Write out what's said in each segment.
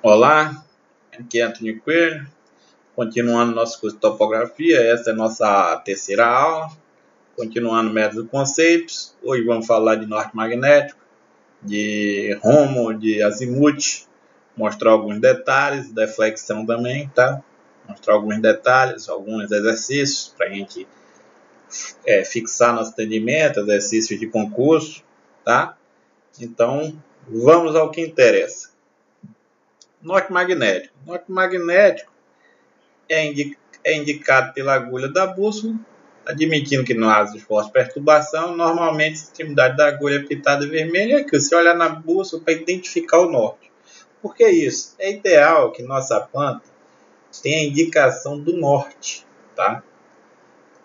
Olá, aqui é Antônio Coelho, continuando nosso curso de topografia. Essa é a nossa terceira aula, continuando métodos e conceitos. Hoje vamos falar de norte magnético, de Romo, de azimuth, mostrar alguns detalhes, deflexão também, tá? Mostrar alguns detalhes, alguns exercícios para a gente fixar nosso entendimento, exercícios de concurso, tá? Então, vamos ao que interessa. Norte magnético. Norte magnético é indicado pela agulha da bússola, admitindo que não haja esforço de perturbação. Normalmente, a extremidade da agulha é pintada vermelha. Aqui, você olha na bússola para identificar o norte. Por que isso? É ideal que nossa planta tenha a indicação do norte, tá?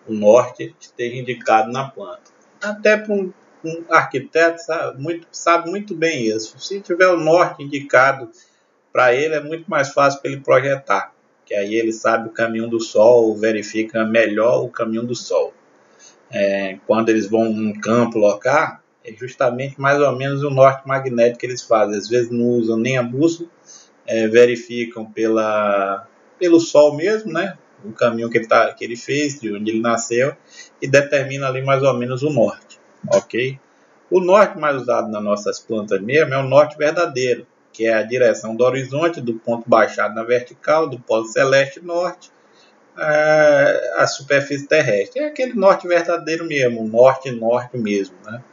O norte esteja indicado na planta. Até para um arquiteto sabe muito bem isso. Se tiver o norte indicado para ele, é muito mais fácil para ele projetar, que aí ele sabe o caminho do Sol, verifica melhor o caminho do Sol. Quando eles vão num campo local, é justamente mais ou menos o norte magnético que eles fazem. Às vezes não usam nem a bússola, verificam pelo Sol mesmo, né? O caminho que ele fez, de onde ele nasceu, e determina ali mais ou menos o norte, ok? O norte mais usado nas nossas plantas mesmo é o norte verdadeiro, que é a direção do horizonte, do ponto baixado na vertical, do polo celeste norte, a superfície terrestre. É aquele norte verdadeiro mesmo, norte mesmo, né?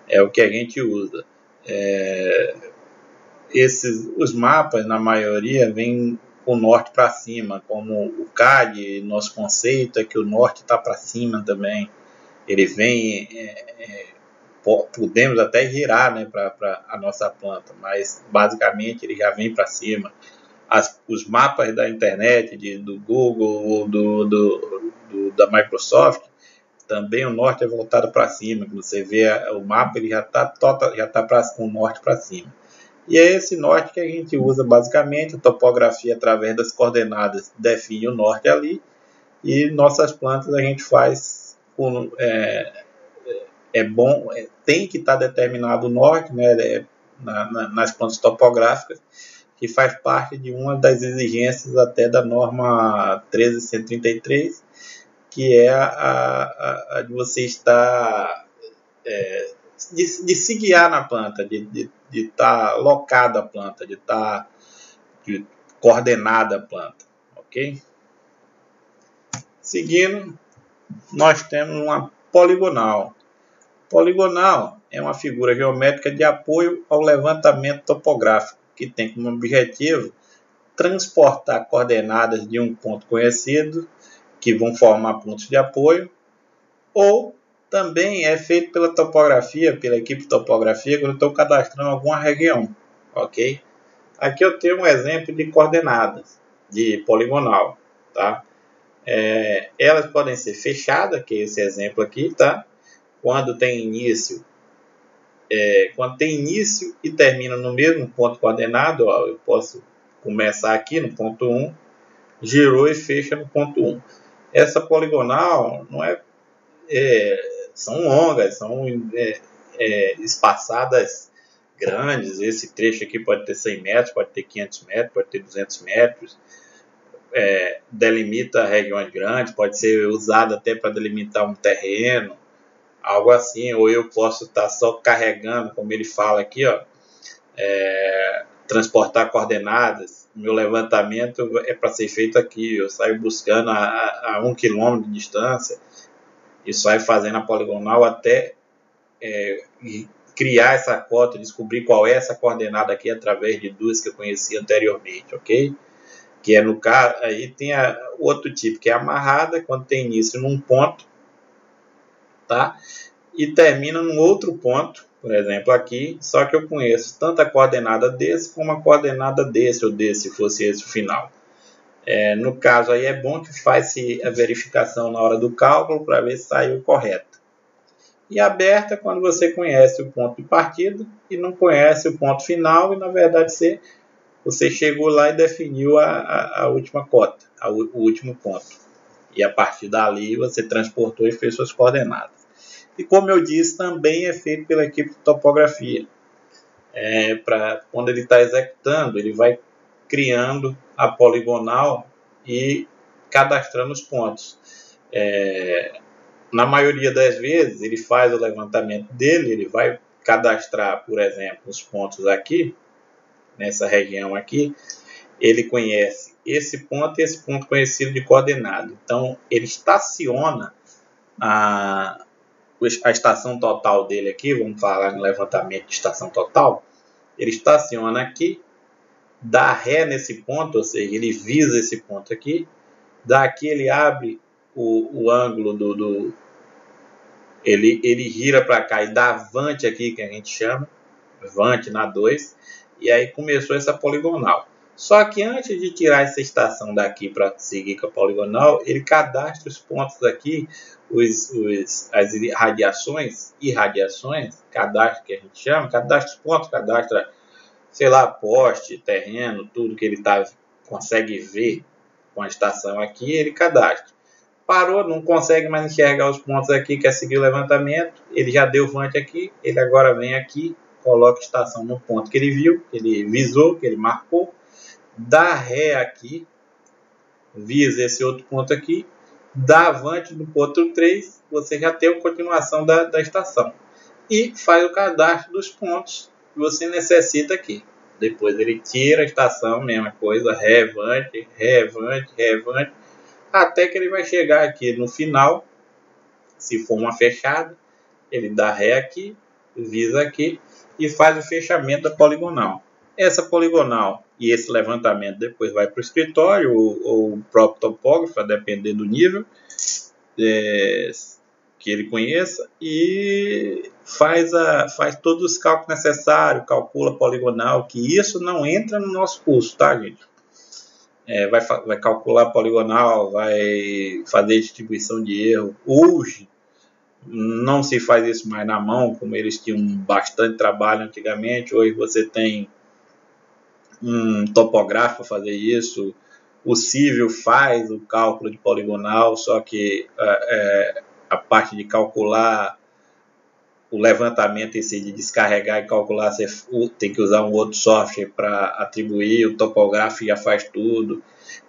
É o que a gente usa. Os mapas, na maioria, vêm com o norte para cima, como o CAD, nosso conceito é que o norte está para cima também. Ele vem... podemos até girar, né, para a nossa planta, mas basicamente ele já vem para cima. Os mapas da internet, do Google ou da Microsoft, também o norte é voltado para cima. Você vê o mapa, ele já está com o norte para cima. E é esse norte que a gente usa basicamente. A topografia, através das coordenadas, define o norte ali, e nossas plantas a gente faz com... tem que estar determinado o norte, né, nas plantas topográficas, que faz parte de uma das exigências até da norma 13133, que é a de você estar de se guiar na planta, de estar locada a planta, de estar coordenada a planta, ok? Seguindo, nós temos uma poligonal. Poligonal é uma figura geométrica de apoio ao levantamento topográfico, que tem como objetivo transportar coordenadas de um ponto conhecido, que vão formar pontos de apoio, ou também é feito pela topografia, pela equipe de topografia, quando eu estou cadastrando alguma região, ok? Aqui eu tenho um exemplo de coordenadas, de poligonal, tá? Elas podem ser fechadas, que é esse exemplo aqui, tá? Quando tem início e termina no mesmo ponto coordenado, ó, eu posso começar aqui no ponto 1, girou e fecha no ponto 1. Essa poligonal não são longas, são espaçadas grandes. Esse trecho aqui pode ter 100 metros, pode ter 500 metros, pode ter 200 metros. Delimita regiões grandes, pode ser usado até para delimitar um terreno, algo assim. Ou eu posso estar só carregando, como ele fala aqui, ó, transportar coordenadas. Meu levantamento é para ser feito aqui, eu saio buscando a 1 km de distância e saio fazendo a poligonal até criar essa cota, descobrir qual é essa coordenada aqui através de duas que eu conheci anteriormente, ok? Que é no caso, aí tem outro tipo, que é amarrada, quando tem início num ponto, tá? E termina num outro ponto, por exemplo aqui, só que eu conheço tanto a coordenada desse como a coordenada desse ou desse, se fosse esse o final. No caso aí é bom que faz-se a verificação na hora do cálculo para ver se saiu correto. E aberta quando você conhece o ponto de partida e não conhece o ponto final, e na verdade você chegou lá e definiu a última cota, o último ponto. E a partir dali você transportou e fez suas coordenadas. E como eu disse, também é feito pela equipe de topografia. Quando ele está executando, ele vai criando a poligonal e cadastrando os pontos. Na maioria das vezes, ele faz o levantamento dele, ele vai cadastrar, por exemplo, os pontos aqui, nessa região aqui, ele conhece esse ponto e esse ponto conhecido de coordenado. Então, ele estaciona a estação total dele aqui, vamos falar no levantamento de estação total, ele estaciona aqui, dá ré nesse ponto, ou seja, ele visa esse ponto aqui, daqui ele abre o ângulo ele gira para cá e dá avante aqui, que a gente chama, avante na 2, e aí começou essa poligonal. Só que antes de tirar essa estação daqui para seguir com a poligonal, ele cadastra os pontos aqui, as radiações e radiações, cadastro que a gente chama, cadastra os pontos, cadastra, sei lá, poste, terreno, tudo que ele consegue ver com a estação aqui, ele cadastra. Parou, não consegue mais enxergar os pontos aqui, quer seguir o levantamento, ele já deu vante aqui, ele agora vem aqui, coloca a estação no ponto que ele viu, que ele visou, que ele marcou, dá ré aqui, visa esse outro ponto aqui, dá avante no ponto 3, você já tem a continuação da estação. E faz o cadastro dos pontos que você necessita aqui. Depois ele tira a estação, mesma coisa, ré, avante, ré, avante, ré, avante, até que ele vai chegar aqui no final, se for uma fechada, ele dá ré aqui, visa aqui e faz o fechamento da poligonal. Essa poligonal e esse levantamento depois vai para o escritório ou o próprio topógrafo, a depender do nível que ele conheça, e faz todos os cálculos necessários, calcula a poligonal, que isso não entra no nosso curso, tá, gente? Vai calcular a poligonal, vai fazer distribuição de erro. Hoje não se faz isso mais na mão, como eles tinham bastante trabalho antigamente. Hoje você tem um topográfico para fazer isso. O Civil faz o cálculo de poligonal, só que a parte de calcular o levantamento em si, de descarregar e calcular, você tem que usar um outro software para atribuir, o topográfico já faz tudo,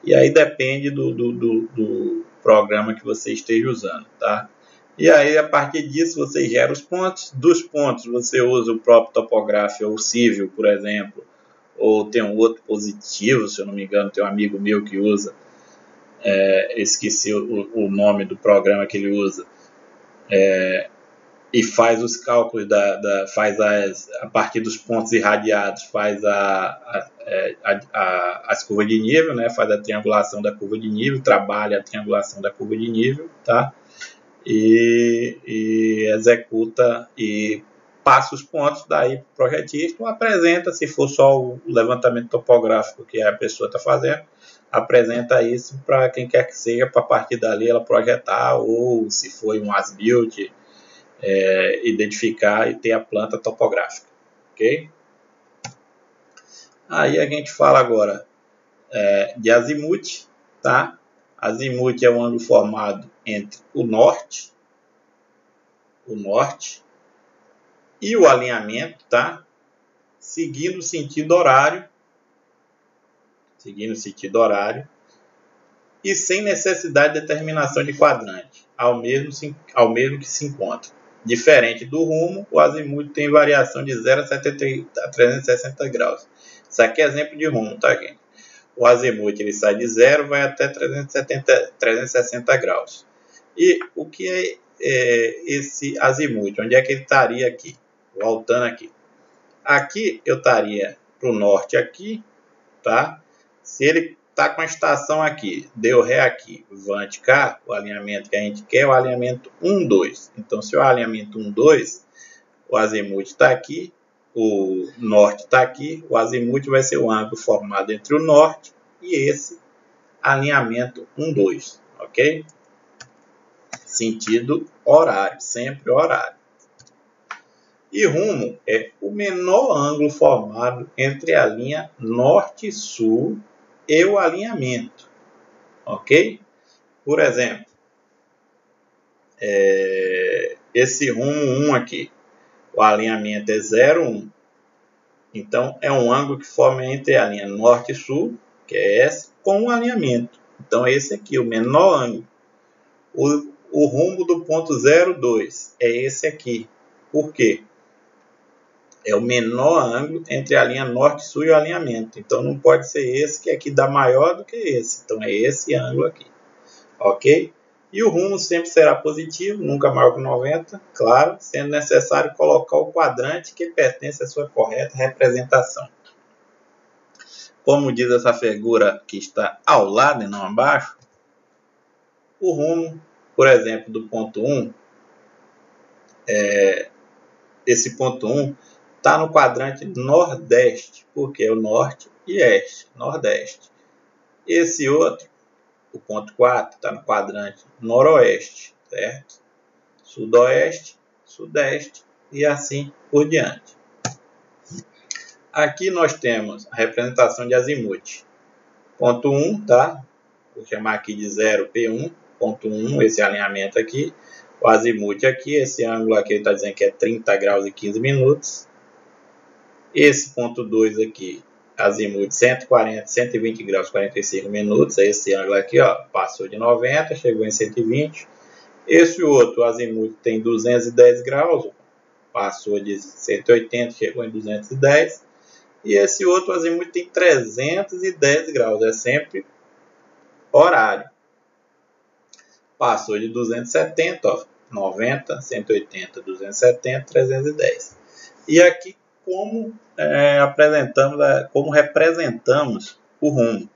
e aí depende do programa que você esteja usando, tá? E aí, a partir disso, você gera os pontos. Dos pontos, você usa o próprio topográfico, ou o Civil, por exemplo, ou tem um outro positivo, se eu não me engano, tem um amigo meu que usa, esqueci o nome do programa que ele usa, e faz os cálculos, faz a partir dos pontos irradiados, faz as curvas de nível, né? Faz a triangulação da curva de nível, trabalha a triangulação da curva de nível, tá? E executa e passa os pontos daí para o projetista, ou apresenta, se for só o levantamento topográfico que a pessoa está fazendo, apresenta isso para quem quer que seja, para a partir dali ela projetar, ou se for um as-built, identificar e ter a planta topográfica, ok? Aí a gente fala agora de azimuth, tá? Azimuth é um ângulo formado entre o norte e o alinhamento, tá? Seguindo o sentido horário, e sem necessidade de determinação de quadrante, ao mesmo que se encontra. Diferente do rumo, o azimuth tem variação de 0 a 360 graus. Isso aqui é exemplo de rumo, tá, gente? O azimuth ele sai de 0, vai até 360 graus. E o que é esse azimuth? Onde é que ele estaria aqui? Voltando aqui. Aqui eu estaria para o norte aqui, tá? Se ele está com a estação aqui, deu ré aqui, vante cá, o alinhamento que a gente quer é o alinhamento 1, 2. Então, se o alinhamento 1, 2, o azimuth está aqui, o norte está aqui, o azimuth vai ser o ângulo formado entre o norte e esse alinhamento 1, 2, ok? Sentido horário, sempre horário. E rumo é o menor ângulo formado entre a linha norte e sul e o alinhamento, ok? Por exemplo, esse rumo 1 aqui, o alinhamento é 0, 1. Então, é um ângulo que forma entre a linha norte e sul, que é S, com um alinhamento. Então, é esse aqui, o menor ângulo. O rumo do ponto 02 é esse aqui. Por quê? É o menor ângulo entre a linha norte e sul e o alinhamento. Então, não pode ser esse, que aqui dá maior do que esse. Então, é esse ângulo aqui. Ok? E o rumo sempre será positivo, nunca maior que 90, claro, sendo necessário colocar o quadrante que pertence à sua correta representação. Como diz essa figura que está ao lado e não abaixo, o rumo, por exemplo, do ponto 1, esse ponto 1 está no quadrante nordeste, porque é o norte e este, nordeste. Esse outro, o ponto 4, está no quadrante noroeste, certo? Sudoeste, sudeste e assim por diante. Aqui nós temos a representação de azimuth. Ponto 1, tá? Vou chamar aqui de 0, P1. Ponto 1, esse alinhamento aqui. O azimuth aqui, esse ângulo aqui ele está dizendo que é 30 graus e 15 minutos. Esse ponto 2 aqui, azimuth 140, 120 graus e 45 minutos. Esse ângulo aqui, ó, passou de 90, chegou em 120. Esse outro, o azimuth tem 210 graus, passou de 180, chegou em 210. E esse outro azimuth tem 310 graus, é sempre horário. Passou de 270, ó, 90, 180, 270, 310. E aqui como representamos o rumo.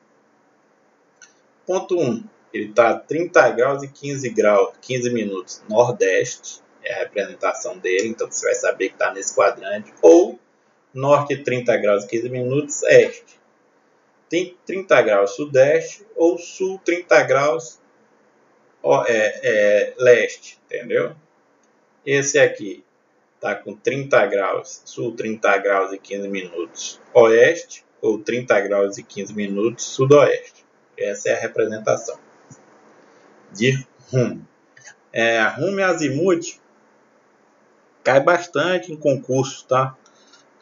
Ponto 1, ele está a 30 graus e 15 minutos nordeste, é a representação dele, então você vai saber que está nesse quadrante, ou norte 30 graus e 15 minutos, este. Tem 30 graus sudeste ou sul 30 graus leste, entendeu? Esse aqui está com 30 graus, sul 30 graus e 15 minutos oeste, ou 30 graus e 15 minutos sudoeste. Essa é a representação de rumo. Rumo e azimuth cai bastante em concurso, tá?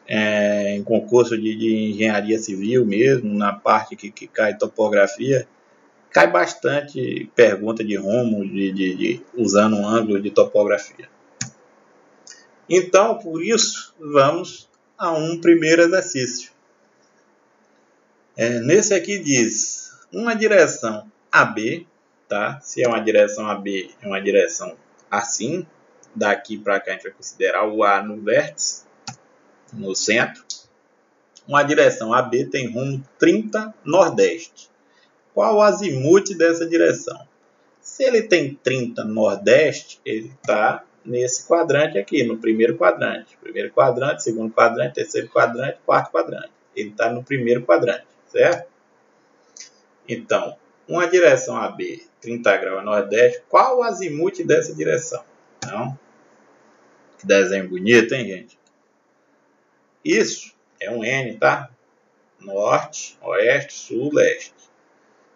Em concurso de engenharia civil mesmo, na parte que cai topografia, cai bastante pergunta de rumo, usando um ângulo de topografia. Então, por isso, vamos a um primeiro exercício. Nesse aqui diz, uma direção AB, tá? Se é uma direção AB, é uma direção assim. Daqui para cá a gente vai considerar o A no vértice, no centro. Uma direção AB tem rumo 30 nordeste. Qual o azimuth dessa direção? Se ele tem 30 nordeste, ele está nesse quadrante aqui, no primeiro quadrante. Primeiro quadrante, segundo quadrante, terceiro quadrante, quarto quadrante. Ele está no primeiro quadrante, certo? Então, uma direção AB, 30 graus nordeste, qual o azimuth dessa direção? Então, que desenho bonito, hein, gente? Isso é um N, tá? Norte, oeste, sul, leste.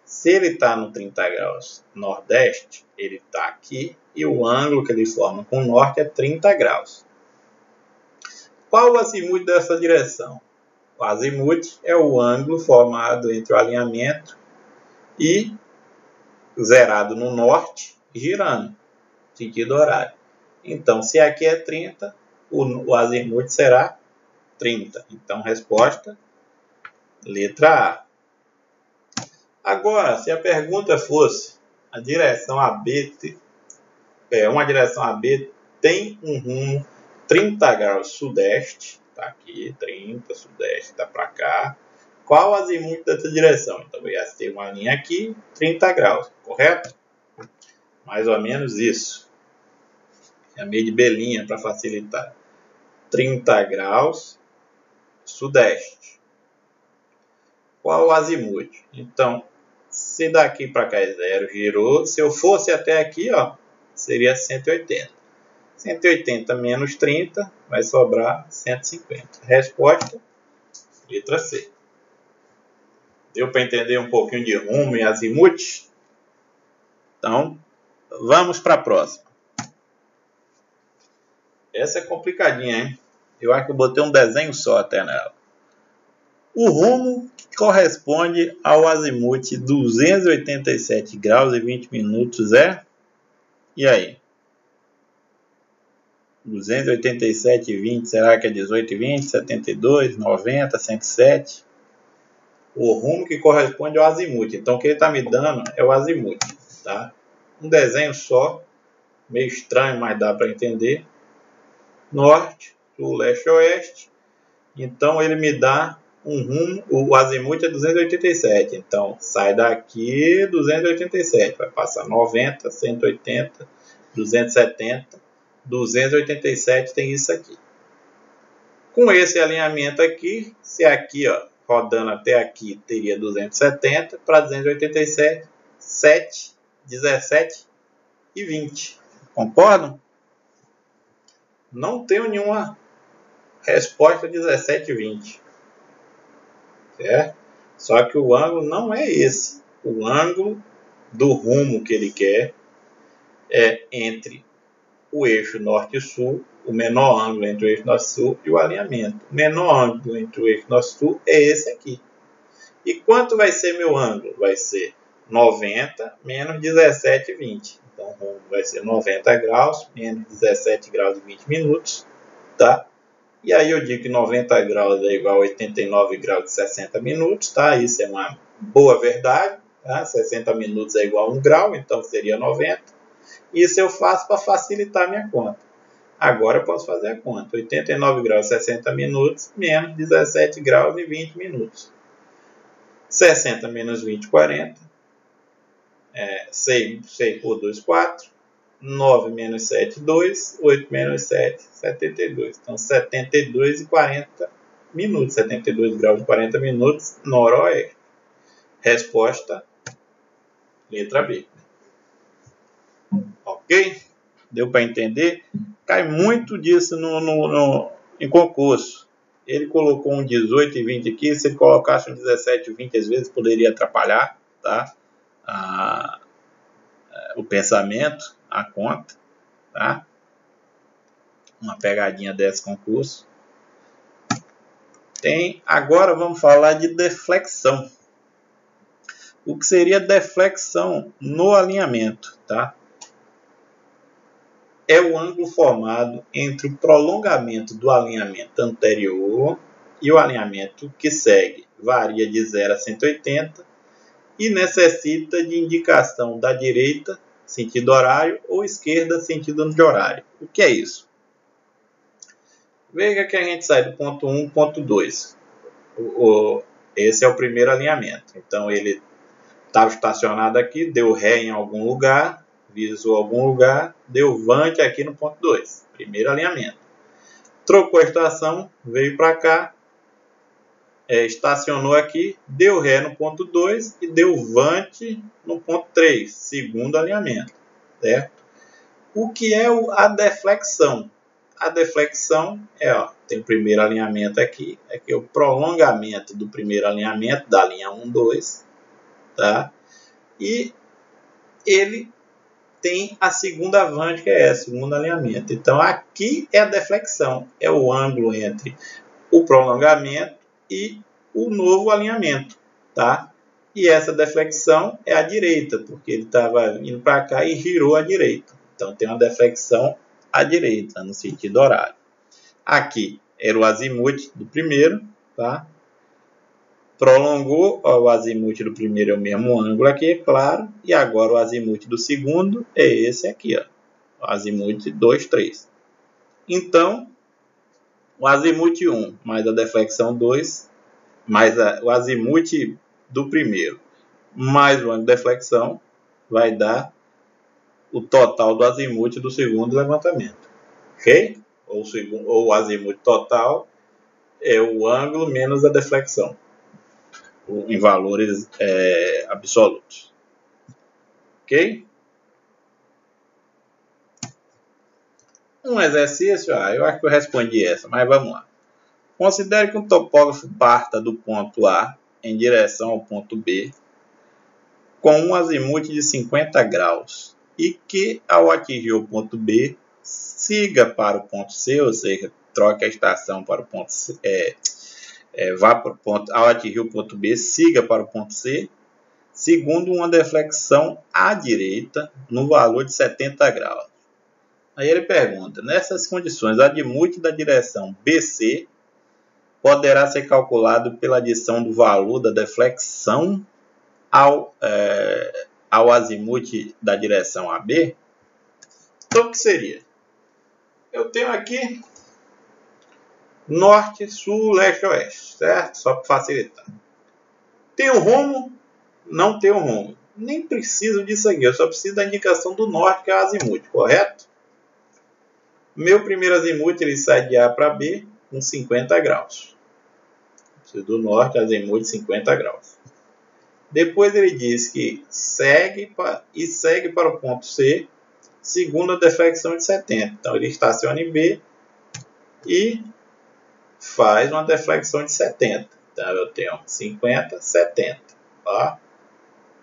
Se ele está no 30 graus nordeste, ele está aqui e o ângulo que ele forma com o norte é 30 graus. Qual o azimuth dessa direção? O azimuth é o ângulo formado entre o alinhamento e zerado no norte, girando, sentido horário. Então, se aqui é 30, o azimuth será 30. Então, resposta, letra A. Agora, se a pergunta fosse a direção AB, uma direção AB tem um rumo 30 graus sudeste, está aqui, 30, sudeste, está para cá. Qual o azimuth dessa direção? Então, ia ter uma linha aqui, 30 graus, correto? Mais ou menos isso. Chamei de belinha para facilitar. 30 graus sudeste. Qual o azimuth? Então, se daqui para cá é 0, girou. Se eu fosse até aqui, ó, seria 180. 180 menos 30 vai sobrar 150. Resposta, letra C. Deu para entender um pouquinho de rumo e azimuth? Então, vamos para a próxima. Essa é complicadinha, hein? Eu acho que eu botei um desenho só até nela. O rumo que corresponde ao azimuth 287 graus e 20 minutos é... E aí? 287,20, será que é 18,20, 72, 90, 107? O rumo que corresponde ao azimuth. Então, o que ele está me dando é o azimuth. Tá? Um desenho só, meio estranho, mas dá para entender. Norte, sul, leste, oeste. Então, ele me dá um rumo, o azimuth é 287. Então, sai daqui 287, vai passar 90, 180, 270... 287 tem isso aqui. Com esse alinhamento aqui, se aqui, ó, rodando até aqui, teria 270 para 287, 7, 17 e 20. Concordam? Não tenho nenhuma resposta 17 e 20. Certo? Só que o ângulo não é esse. O ângulo do rumo que ele quer é entre o eixo norte e sul, o menor ângulo entre o eixo norte e sul e o alinhamento. O menor ângulo entre o eixo norte e sul é esse aqui. E quanto vai ser meu ângulo? Vai ser 90 menos 17,20. Então, o rumo vai ser 90 graus menos 17 graus e 20 minutos. Tá? E aí eu digo que 90 graus é igual a 89 graus e 60 minutos. Tá? Isso é uma boa verdade. Tá? 60 minutos é igual a 1 grau, então seria 90. Isso eu faço para facilitar a minha conta. Agora eu posso fazer a conta. 89 graus e 60 minutos menos 17 graus e 20 minutos. 60 menos 20, 40. 6 por 2, 4. 9 menos 7, 2. 8 menos 7, 72. Então, 72 e 40 minutos. 72 graus e 40 minutos, noroeste. Resposta, letra B. Ok? Deu para entender? Cai muito disso em concurso. Ele colocou um 18 e 20 aqui. Se ele colocasse um 17 e 20, às vezes poderia atrapalhar, tá? O pensamento, a conta. Tá? Uma pegadinha desse concurso. Agora vamos falar de deflexão. O que seria deflexão no alinhamento, tá? É o ângulo formado entre o prolongamento do alinhamento anterior e o alinhamento que segue. Varia de 0 a 180 e necessita de indicação da direita, sentido horário, ou esquerda, sentido de horário. O que é isso? Veja que a gente sai do ponto 1 para o ponto 2. Esse é o primeiro alinhamento. Então, ele estava estacionado aqui, deu ré em algum lugar, visou algum lugar, deu vante aqui no ponto 2. Primeiro alinhamento. Trocou a estação, veio para cá, estacionou aqui, deu ré no ponto 2 e deu vante no ponto 3. Segundo alinhamento. Certo? O que é a deflexão? A deflexão tem o primeiro alinhamento aqui é o prolongamento do primeiro alinhamento, da linha 1, 2. Tá? E ele tem a segunda vante, que é o segundo alinhamento. Então, aqui é a deflexão. É o ângulo entre o prolongamento e o novo alinhamento. Tá? E essa deflexão é à direita, porque ele estava indo para cá e girou à direita. Então, tem uma deflexão à direita, no sentido horário. Aqui era o azimuth do primeiro. Tá? Prolongou, o azimuth do primeiro é o mesmo ângulo aqui, é claro. E agora o azimuth do segundo é esse aqui, ó, o azimuth 2, 3. Então, o azimuth 1 mais a deflexão 2, mais o azimuth do primeiro, mais o ângulo de deflexão, vai dar o total do azimuth do segundo levantamento. Ok? Ou o azimuth total é o ângulo menos a deflexão, em valores absolutos. Ok? Um exercício, eu acho que eu respondi essa, mas vamos lá. Considere que um topógrafo parta do ponto A em direção ao ponto B com um azimuth de 50 graus e que, ao atingir o ponto B, siga para o ponto C, ou seja, troque a estação para o ponto C, vá para o ponto, ao atingir o ponto B, siga para o ponto C, segundo uma deflexão à direita no valor de 70 graus. Aí ele pergunta, nessas condições, o azimuth da direção BC poderá ser calculado pela adição do valor da deflexão ao azimuth da direção AB? Então, o que seria? Eu tenho aqui norte, sul, leste, oeste, certo? Só para facilitar. Tem um rumo? Não tem um rumo. Nem preciso disso aqui, eu só preciso da indicação do norte, que é o azimuth, correto? Meu primeiro azimuth ele sai de A para B com 50 graus. Preciso do norte, azimuth 50 graus. Depois ele diz que segue para o ponto C, segundo a deflexão de 70. Então ele estaciona em B e faz uma deflexão de 70. Então eu tenho 50, 70. Tá?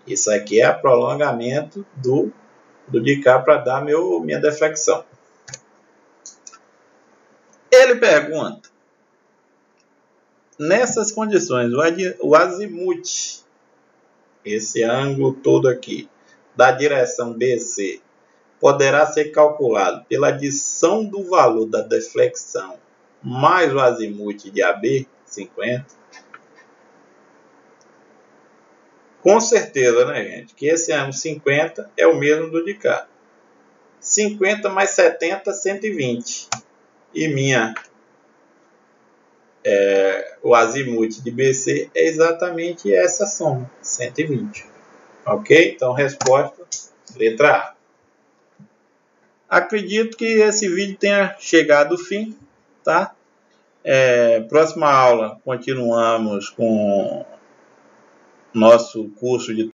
Isso aqui é o prolongamento do de cá para dar minha deflexão. Ele pergunta, nessas condições, o azimuth, esse ângulo todo aqui, da direção BC, poderá ser calculado pela adição do valor da deflexão mais o azimuth de AB, 50. Com certeza, né, gente, que esse ângulo 50 é o mesmo do de cá. 50 mais 70, 120. E o azimuth de BC é exatamente essa soma, 120. Ok? Então, resposta, letra A. Acredito que esse vídeo tenha chegado ao fim, tá? Próxima aula, continuamos com nosso curso de